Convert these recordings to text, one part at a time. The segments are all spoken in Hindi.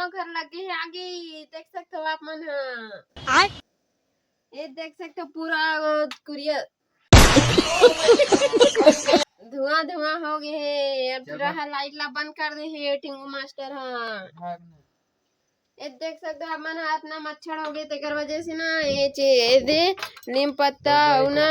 हम घर लगे है आगे देख सकते हो आप मन ये देख सकते हो पूरा कुरियर धुआं धुआं हो गए है अब पूरा लाइट ला बंद कर दे है टिंगू मास्टर हाँ ये देख सकते हो आप मन इतना मच्छर हो गए तेकर वजह से ना ये दे नीम पत्ता और ना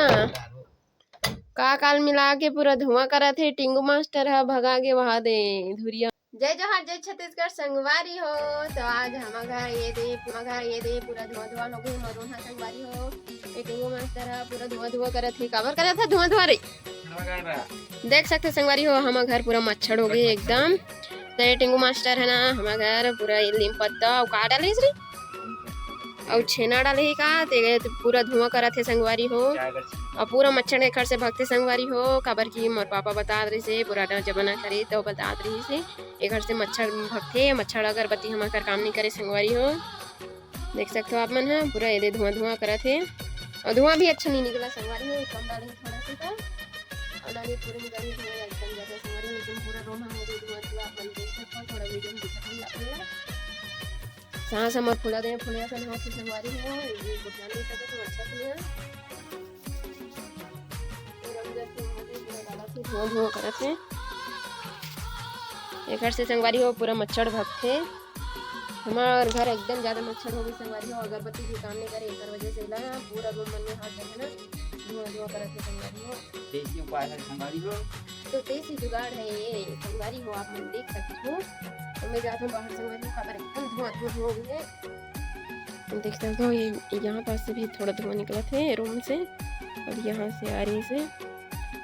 का काल मिला के पूरा धुआं करा थे टिंगू मास्टर है भगा के वहा दे धुरिया जय जोहार जय छत्तीसगढ़ संगवारी हो तो आज हम घर ये दे पूरा धुआं धुआं हो गए मरून हा संगवारी हो ये टिंगू मास्टर है पूरा धुआं धुआं करा थे काबर करा था धुआं धुआं रे देख सकते संगवारी हो हम घर पूरा मच्छर हो गए एकदम तो ये टिंगू मास्टर है ना हम घर पूरा नीम पत्ता और का डाले रे और छेना डाले का ते पूरा धुआं करा थे संगवारी हो और पूरा मच्छर के घर से भगते संगवारी हो काबर की मोर पापा बता रही से पुराना जमाना करे तो बता रही से एक घर से मच्छर भगते मच्छर अगरबत्ती हम काम नहीं करे संगवारी हो देख सकते हो आप मन है पूरा ये धुआं धुआं करा थे और धुआं भी अच्छा नहीं निकला संगवारी हो कम डाले थोड़ा सा और डाले पूरे निकल एकदम ज्यादा संगवारी लेकिन पूरा रोमा हो गई धुआं धुआं अपन देख सकते हो थोड़ा वीडियो में दिखा नहीं सांस हमर फुला दे फुलिया सन हाथ से संगवारी हो ये बुझा नहीं सके तो अच्छा सुनिया धुआं धुआं करत है एक से संगवारी हो पूरा मच्छर भगते हमार घर एकदम ज्यादा मच्छर हो गई संगवारी हो अगरबत्ती भी काम नहीं करे एक वजह से ला पूरा रूम मन में हाथ है ना धुआं धुआं करत है संगवारी हो देसी उपाय है संगवारी हो तो देसी जुगाड़ है ये संगवारी हो आप मन देख सकते हो तो मैं जाता हूँ बाहर संगवारी हो काबर एकदम धुआं धुआं हो गए देख सकते हो ये यहाँ पास से भी थोड़ा धुआं निकला थे रूम से और यहाँ से आ रही से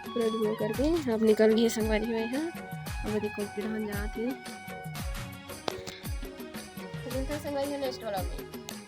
पूरा धुआं करके अब निकल गई संगवारी हुए हैं अब देखो पिढ़ान जाते संगवारी है नेक्स्ट वाला में